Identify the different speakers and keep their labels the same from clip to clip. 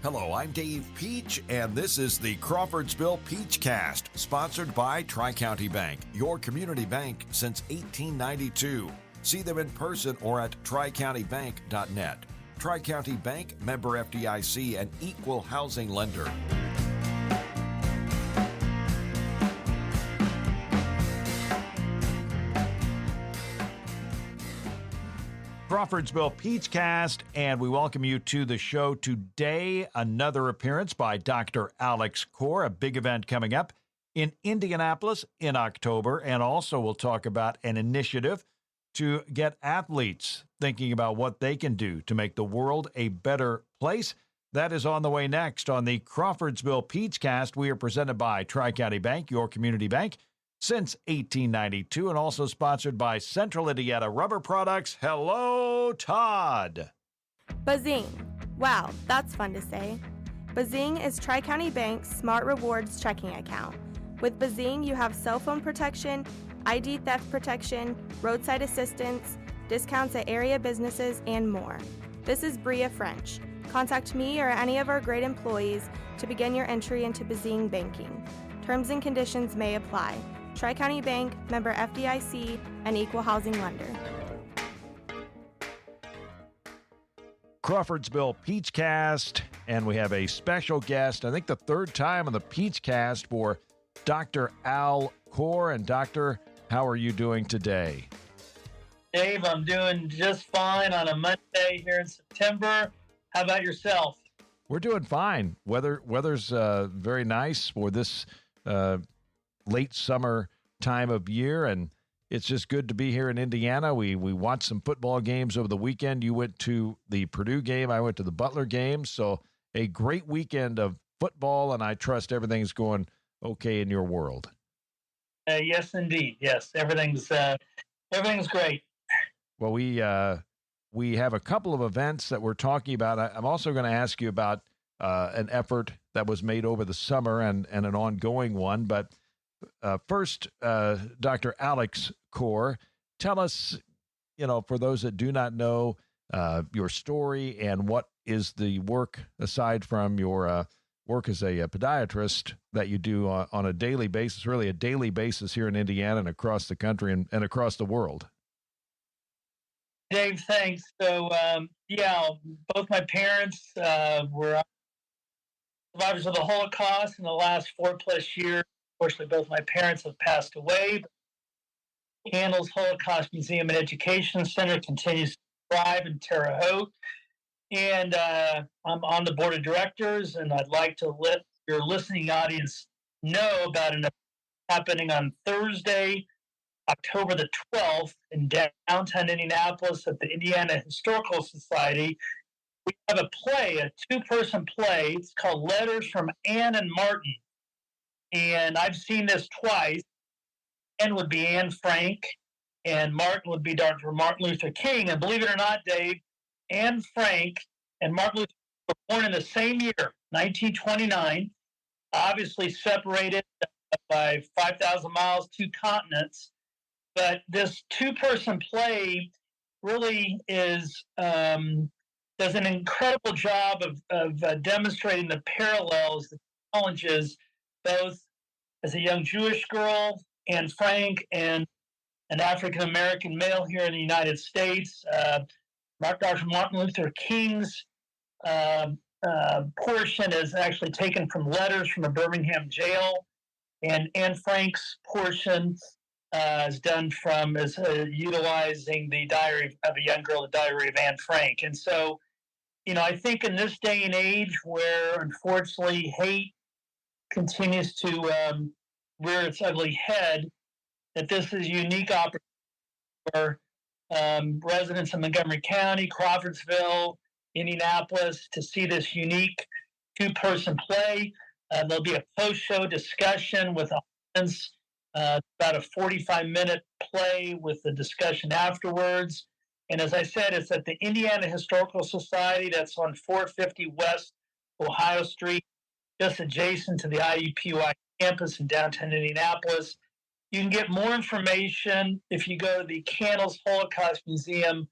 Speaker 1: Hello, I'm Dave Peach, and this is the Crawfordsville Peach Cast, sponsored by Tri-County Bank, your community bank since 1892. See them in person or at tricountybank.net. Tri-County Bank, member FDIC, and equal housing lender. Crawfordsville Peach Cast, and we welcome you to the show today. Another appearance by Dr. Alex Core, a big event coming up in Indianapolis in October, and also we'll talk about an initiative to get athletes thinking about what they can do to make the world a better place. That is on the way next on the Crawfordsville Peach Cast. We are presented by Tri-County Bank, your community bank, since 1892, and also sponsored by Central Indiana Rubber Products. Hello, Todd.
Speaker 2: Bazing. Wow, that's fun to say. Bazing is Tri-County Bank's Smart Rewards checking account. With Bazing, you have cell phone protection, ID theft protection, roadside assistance, discounts at area businesses, and more. This is Bria French. Contact me or any of our great employees to begin your entry into Bazing banking. Terms and conditions may apply. Tri-County Bank, member FDIC, and equal housing lender.
Speaker 1: Crawfordsville Peach Cast, and we have a special guest, I think the third time on the Peach Cast, for Dr. Al Core. And Doctor, how are you doing today?
Speaker 3: Dave, I'm doing just fine on a Monday here in September. How about yourself?
Speaker 1: We're doing fine. Weather's very nice for this late summer time of year, and it's just good to be here in Indiana. We watched some football games over the weekend. You went to the Purdue game. I went to the Butler game. So a great weekend of football, and I trust everything's going okay in your world.
Speaker 3: Yes, indeed. Yes, everything's great.
Speaker 1: Well, we have a couple of events that we're talking about. I'm also going to ask you about an effort that was made over the summer and an ongoing one. But first, Dr. Alex Core, tell us, for those that do not know your story and what is the work, aside from your work as a podiatrist, that you do on a daily basis, really a daily basis here in Indiana and across the country and across the world.
Speaker 3: Dave, thanks. So, both my parents were survivors of the Holocaust in the last 4+ years. Unfortunately, both my parents have passed away. Candles Holocaust Museum and Education Center continues to thrive in Terre Haute. And I'm on the board of directors, and I'd like to let your listening audience know about an event happening on Thursday, October the 12th in downtown Indianapolis at the Indiana Historical Society. We have a play, a 2-person play. It's called Letters from Anne and Martin. And I've seen this twice. Anne would be Anne Frank, and Martin would be Dr. Martin Luther King. And believe it or not, Dave, Anne Frank and Martin Luther King were born in the same year, 1929, obviously separated by 5,000 miles, 2 continents. But this 2-person play really does an incredible job of demonstrating the parallels, the challenges, both as a young Jewish girl, Anne Frank, and an African-American male here in the United States. Dr. Martin Luther King's portion is actually taken from letters from a Birmingham jail, and Anne Frank's portion is done from utilizing the Diary of a Young Girl, the Diary of Anne Frank. And so, I think in this day and age where, unfortunately, hate continues to rear its ugly head, that this is a unique opportunity for residents of Montgomery County, Crawfordsville, Indianapolis to see this unique 2-person play. There'll be a post-show discussion with audience, about a 45-minute play with the discussion afterwards. And as I said, it's at the Indiana Historical Society. That's on 450 West Ohio Street, just adjacent to the IUPUI campus in downtown Indianapolis. You can get more information if you go to the Candles Holocaust Museum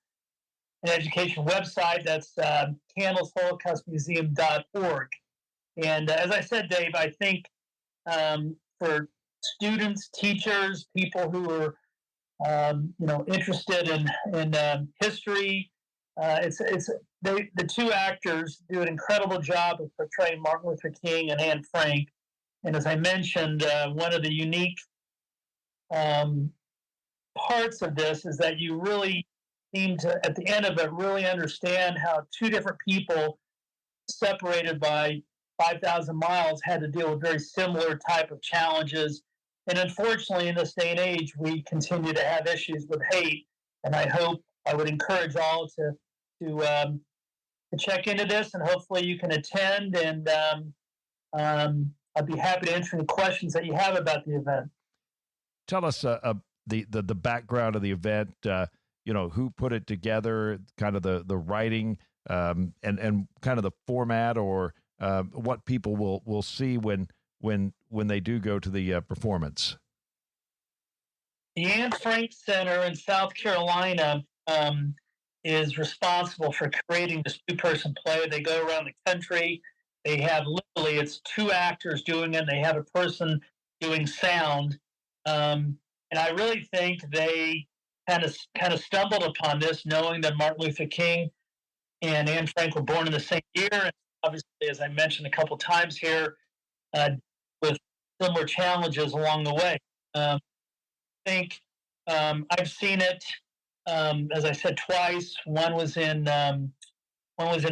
Speaker 3: an education website. That's candlesholocaustmuseum.org. And as I said, Dave, I think for students, teachers, people who are interested in history, the two actors do an incredible job of portraying Martin Luther King and Anne Frank. And as I mentioned, one of the unique parts of this is that you really seem to, at the end of it, really understand how two different people separated by 5,000 miles had to deal with very similar type of challenges. And unfortunately, in this day and age, we continue to have issues with hate. And I would encourage all to check into this, and hopefully you can attend. And I'd be happy to answer any questions that you have about the event.
Speaker 1: Tell us the background of the event. Who put it together, kind of the writing, and kind of the format, or what people will see when they do go to the performance.
Speaker 3: The Anne Frank Center in South Carolina is responsible for creating this two-person play. They go around the country. They have literally, it's two actors doing it. They have a person doing sound. And I really think they kind of stumbled upon this, knowing that Martin Luther King and Anne Frank were born in the same year. And obviously, as I mentioned a couple times here, with similar challenges along the way. I think I've seen it, as I said, twice. One was in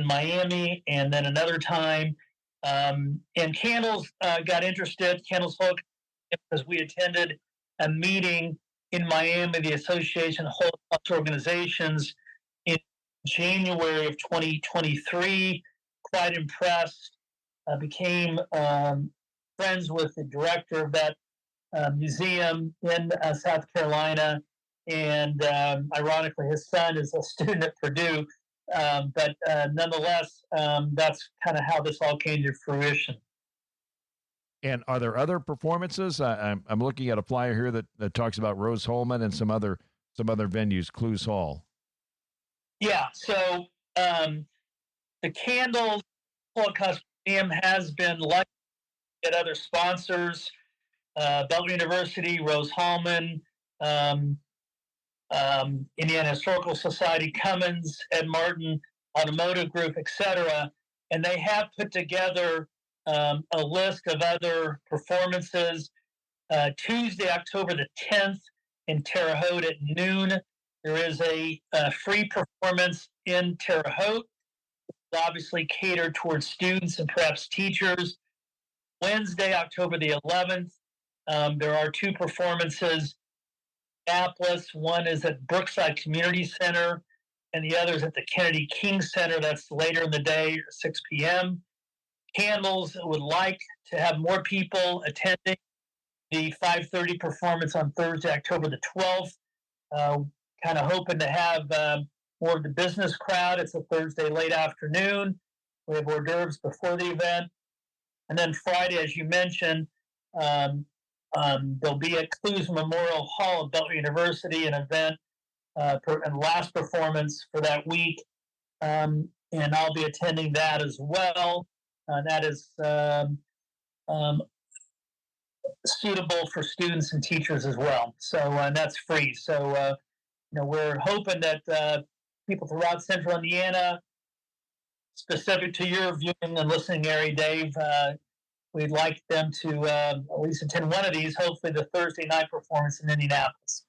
Speaker 3: Miami, and then another time. And Candles got interested. Candles Holocaust, because we attended a meeting in Miami, the Association of Holocaust Organizations, in January of 2023. Quite impressed. Became friends with the director of that museum in South Carolina, and ironically, his son is a student at Purdue. But nonetheless, that's kind of how this all came to fruition.
Speaker 1: And are there other performances? I'm looking at a flyer here that talks about Rose Holman and some other venues, Clues Hall.
Speaker 3: Yeah. So the Candles Holocaust Museum has been lucky to get other sponsors: Butler University, Rose Holman, Indiana Historical Society, Cummins, Ed Martin Automotive Group, etc. And they have put together a list of other performances. Tuesday, October the 10th, in Terre Haute at noon, there is a free performance in Terre Haute, obviously catered towards students and perhaps teachers. Wednesday, October the 11th, there are two performances in Indianapolis. One is at Brookside Community Center, and the other is at the Kennedy King Center. That's later in the day, 6 p.m. Candles would like to have more people attending the 5:30 performance on Thursday, October the 12th. Kind of hoping to have more of the business crowd. It's a Thursday late afternoon. We have hors d'oeuvres before the event. And then Friday, as you mentioned, there'll be at Clues Memorial Hall at Butler University an event and last performance for that week. And I'll be attending that as well. That is suitable for students and teachers as well. So that's free. So we're hoping that people throughout Central Indiana, specific to your viewing and listening area, Dave, we'd like them to at least attend one of these. Hopefully, the Thursday night performance in Indianapolis.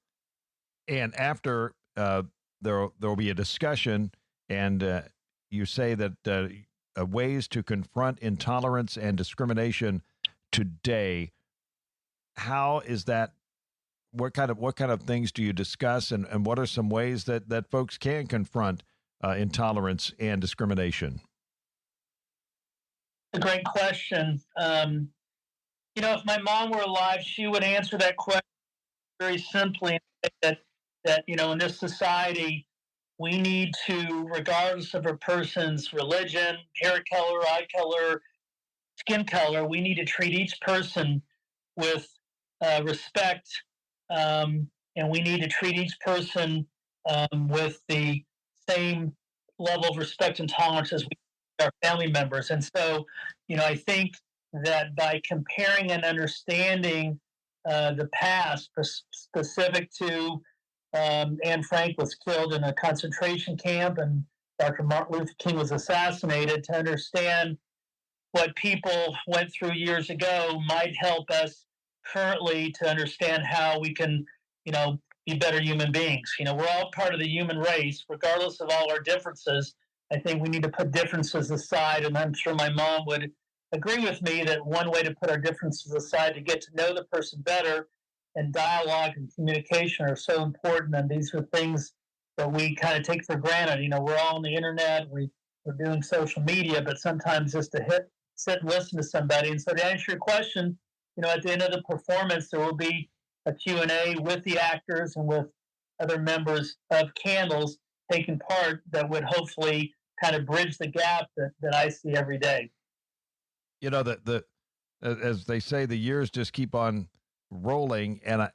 Speaker 1: And after there will be a discussion, and you say that ways to confront intolerance and discrimination today. How is that? What kind of things do you discuss, and what are some ways that folks can confront intolerance and discrimination?
Speaker 3: A great question. If my mom were alive, she would answer that question very simply, that in this society, we need to, regardless of a person's religion, hair color, eye color, skin color, we need to treat each person with respect, and we need to treat each person with the same level of respect and tolerance as we our family members. And so, I think that by comparing and understanding the past specific to Anne Frank was killed in a concentration camp and Dr. Martin Luther King was assassinated, to understand what people went through years ago might help us currently to understand how we can, be better human beings. We're all part of the human race, regardless of all our differences. I think we need to put differences aside, and I'm sure my mom would agree with me that one way to put our differences aside to get to know the person better, and dialogue and communication are so important, and these are things that we kind of take for granted. We're all on the internet, we're doing social media, but sometimes just to sit and listen to somebody. And so to answer your question, at the end of the performance, there will be a Q&A with the actors and with other members of Candles taking part that would hopefully kind of bridge the gap that I see every day.
Speaker 1: As they say, the years just keep on rolling, and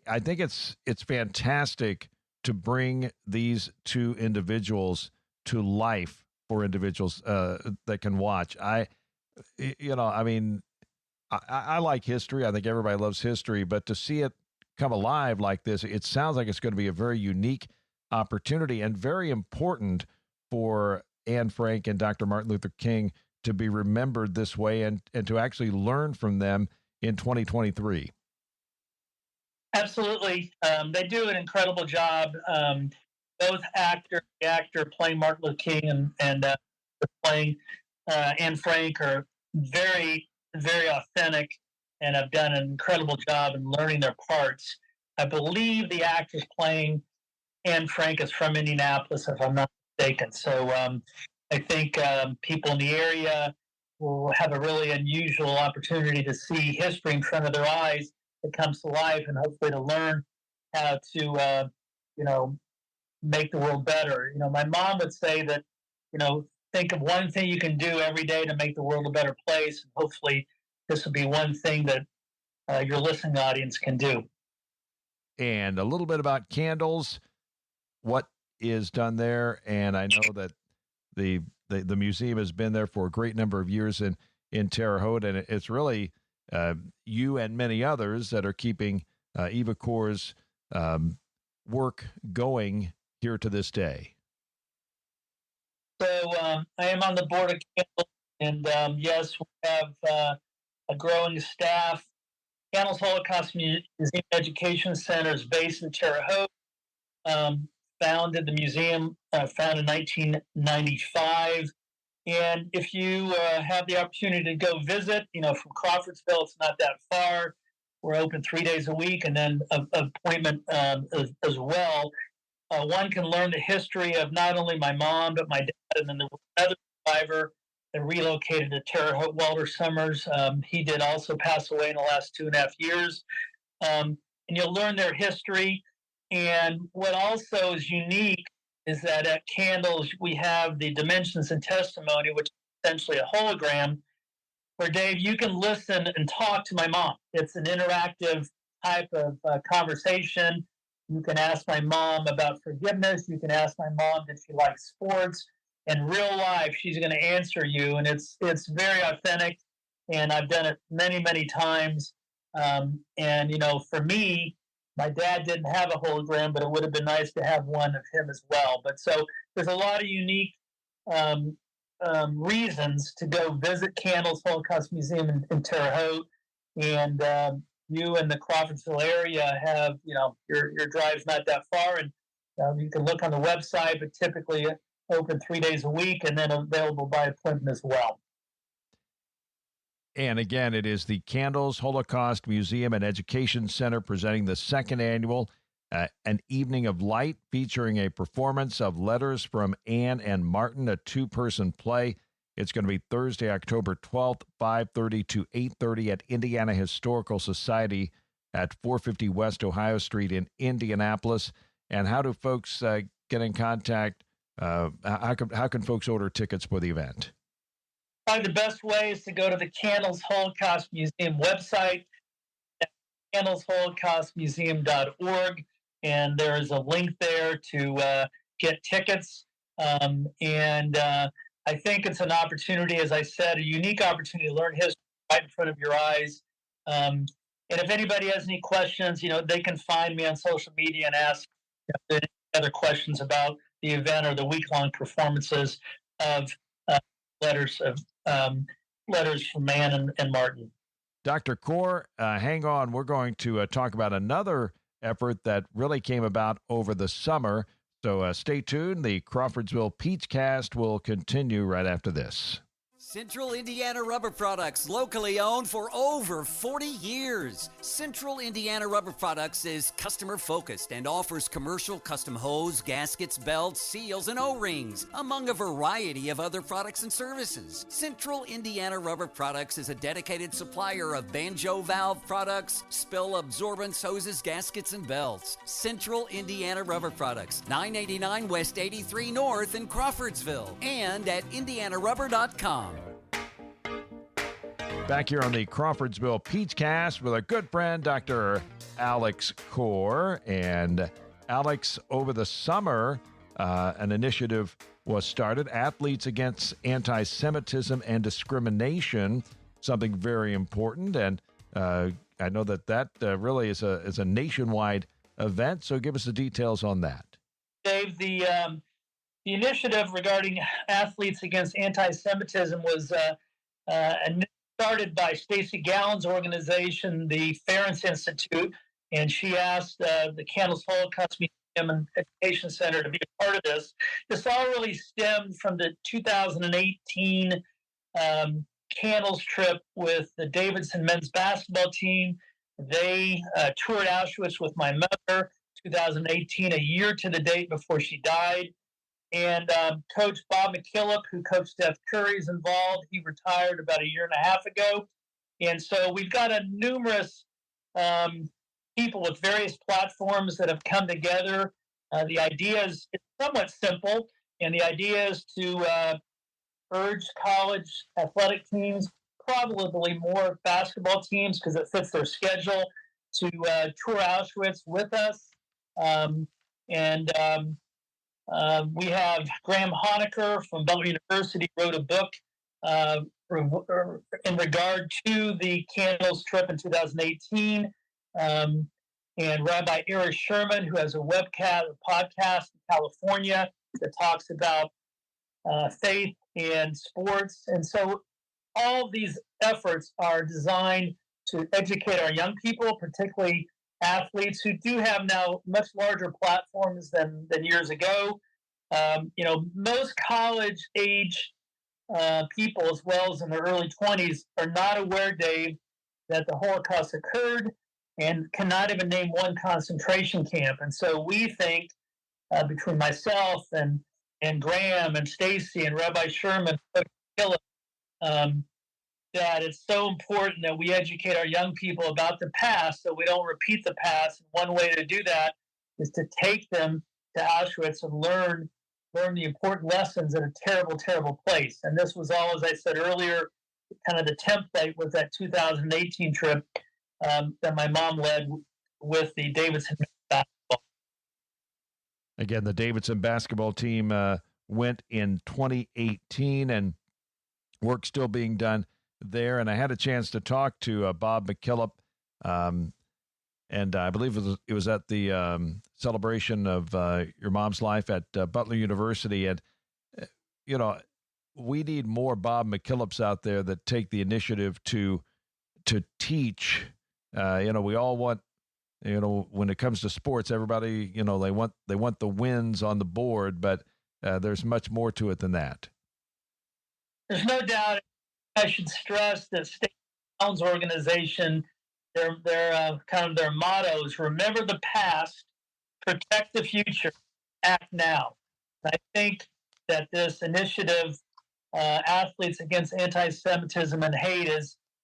Speaker 1: I think it's fantastic to bring these two individuals to life for individuals that can watch. I like history. I think everybody loves history, but to see it come alive like this, it sounds like it's going to be a very unique opportunity and very important for Anne Frank and Dr. Martin Luther King to be remembered this way and to actually learn from them in 2023.
Speaker 3: Absolutely. They do an incredible job. Both the actor playing Martin Luther King and playing Anne Frank are very, very authentic and have done an incredible job in learning their parts. I believe the actress playing Anne Frank is from Indianapolis, if I'm not mistaken. So I think people in the area will have a really unusual opportunity to see history in front of their eyes that comes to life, and hopefully to learn how to, make the world better. My mom would say that, think of one thing you can do every day to make the world a better place. And hopefully this will be one thing that your listening audience can do.
Speaker 1: And a little bit about Candles, what is done there. And I know that the museum has been there for a great number of years in Terre Haute, and it's really you and many others that are keeping Eva Cor's work going here to this day.
Speaker 3: So I am on the board of Candles, and yes, we have a growing staff. Candles Holocaust Museum Education Center is based in Terre Haute. Founded the museum, founded in 1995. And if you have the opportunity to go visit, from Crawfordsville, it's not that far. We're open 3 days a week, and then appointment as well. One can learn the history of not only my mom, but my dad, and then there was another survivor that relocated to Terre Haute, Walter Summers. He did also pass away in the last 2.5 years. And you'll learn their history. And what also is unique is that at Candles, we have the Dimensions and Testimony, which is essentially a hologram, where, Dave, you can listen and talk to my mom. It's an interactive type of conversation. You can ask my mom about forgiveness. You can ask my mom, did she like sports? In real life, she's going to answer you. And it's very authentic. And I've done it many, many times. For me, my dad didn't have a hologram, but it would have been nice to have one of him as well. But so there's a lot of unique reasons to go visit Candles Holocaust Museum in Terre Haute. And you in the Crawfordsville area have, your drive's not that far. And you can look on the website, but typically open 3 days a week and then available by appointment as well.
Speaker 1: And again, it is the Candles Holocaust Museum and Education Center presenting the second annual An Evening of Light, featuring a performance of Letters from Anne and Martin, a two-person play. It's going to be Thursday, October 12th, 5:30 to 8:30 at Indiana Historical Society at 450 West Ohio Street in Indianapolis. And how do folks get in contact? How can folks order tickets for the event?
Speaker 3: Probably the best way is to go to the Candles Holocaust Museum website, candlesholocaustmuseum.org, and there is a link there to get tickets. I think it's an opportunity, as I said, a unique opportunity to learn history right in front of your eyes. And if anybody has any questions, they can find me on social media and ask any other questions about the event or the week-long performances of letters of letters from Ann and Martin.
Speaker 1: Dr. Core, hang on. We're going to talk about another effort that really came about over the summer. So stay tuned. The Crawfordsville Peach Cast will continue right after this.
Speaker 4: Central Indiana Rubber Products, locally owned for over 40 years. Central Indiana Rubber Products is customer-focused and offers commercial custom hose, gaskets, belts, seals, and O-rings, among a variety of other products and services. Central Indiana Rubber Products is a dedicated supplier of banjo valve products, spill absorbents, hoses, gaskets, and belts. Central Indiana Rubber Products, 989 West 83 North in Crawfordsville, and at indianarubber.com.
Speaker 1: Back here on the Crawfordsville Peach Cast with our good friend, Dr. Alex Core. And Alex, over the summer, an initiative was started, Athletes Against Anti-Semitism and Discrimination, something very important. And I know that really is a nationwide event. So give us the details on that.
Speaker 3: Dave, the initiative regarding Athletes Against Anti-Semitism was started by Stacey Gowan's organization, the Ference Institute, and she asked the Candles Holocaust Museum and Education Center to be a part of this. This all really stemmed from the 2018 Candles trip with the Davidson men's basketball team. They toured Auschwitz with my mother, 2018, a year to the date before she died. And Coach Bob McKillop, who coached Steph Curry, is involved. He retired about a year and a half ago. And so we've got numerous people with various platforms that have come together. The idea is it's somewhat simple, and the idea is to urge college athletic teams, probably more basketball teams because it fits their schedule, to tour Auschwitz with us. We have Graham Honecker from Butler University wrote a book in regard to the Candles trip in 2018. And Rabbi Eric Sherman, who has a podcast in California that talks about faith and sports. And so all of these efforts are designed to educate our young people, particularly athletes who do have now much larger platforms than years ago. Most college age people, as well as in their early 20s, are not aware, Dave, that the Holocaust occurred and cannot even name one concentration camp. And so we think, between myself and Graham and Stacy and Rabbi Sherman, that it's so important that we educate our young people about the past so we don't repeat the past. And one way to do that is to take them to Auschwitz and learn the important lessons in a terrible, terrible place. And this was all, as I said earlier, kind of the template was that 2018 trip that my mom led with the Davidson basketball.
Speaker 1: Again, the Davidson basketball team went in 2018, and work still being done there. And I had a chance to talk to Bob McKillop, and I believe it was at the celebration of your mom's life at Butler University. And, we need more Bob McKillops out there that take the initiative to teach. We all want, when it comes to sports, everybody, they want the wins on the board, but there's much more to it than that.
Speaker 3: There's no doubt. I should stress that State Town's organization, their kind of their motto is remember the past, protect the future, act now. I think that this initiative, Athletes Against Anti-Semitism and Hate,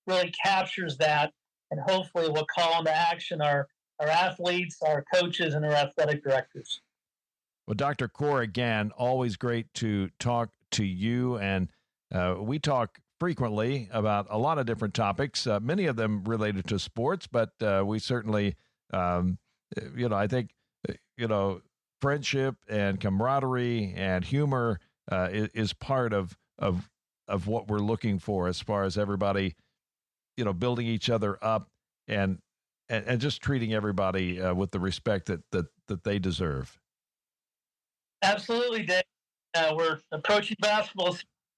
Speaker 3: really captures that, and hopefully will call into action our athletes, our coaches, and our athletic directors.
Speaker 1: Well, Dr. Core, again, always great to talk to you, and we talk frequently about a lot of different topics, many of them related to sports, but we certainly, I think, friendship and camaraderie and humor is part of what we're looking for as far as everybody, building each other up and just treating everybody with the respect that they deserve.
Speaker 3: Absolutely, Dave. We're approaching basketball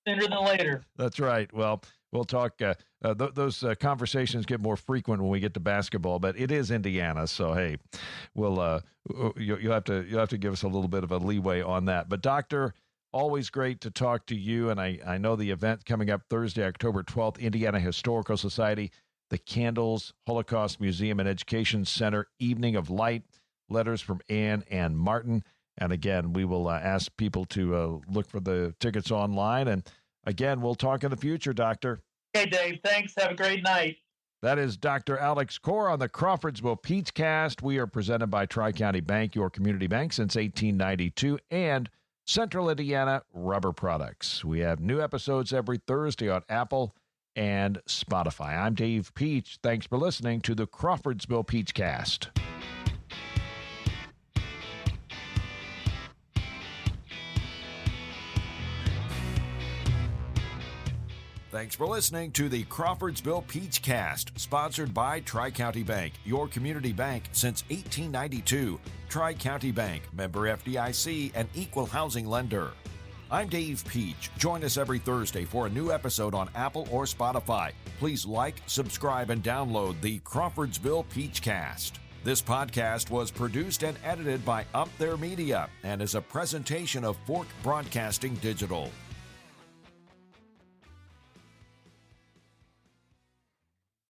Speaker 3: sooner than later.
Speaker 1: That's right. Well, we'll talk. Those conversations get more frequent when we get to basketball, but it is Indiana, so hey, you'll have to give us a little bit of a leeway on that. But Doctor, always great to talk to you, and I know the event coming up Thursday, October 12th, Indiana Historical Society, the Candles Holocaust Museum and Education Center, Evening of Light, letters from Ann and Martin. And again, we will ask people to look for the tickets online. And again, we'll talk in the future, Doctor.
Speaker 3: Okay, Dave. Thanks. Have a great night.
Speaker 1: That is Dr. Alex Core on the Crawfordsville Peach Cast. We are presented by Tri-County Bank, your community bank since 1892, and Central Indiana Rubber Products. We have new episodes every Thursday on Apple and Spotify. I'm Dave Peach. Thanks for listening to the Crawfordsville Peach Cast. Thanks for listening to the Crawfordsville Peach Cast, sponsored by Tri-County Bank, your community bank since 1892. Tri-County Bank, member FDIC, and equal housing lender. I'm Dave Peach. Join us every Thursday for a new episode on Apple or Spotify. Please like, subscribe, and download the Crawfordsville Peach Cast. This podcast was produced and edited by Up There Media and is a presentation of Fork Broadcasting Digital.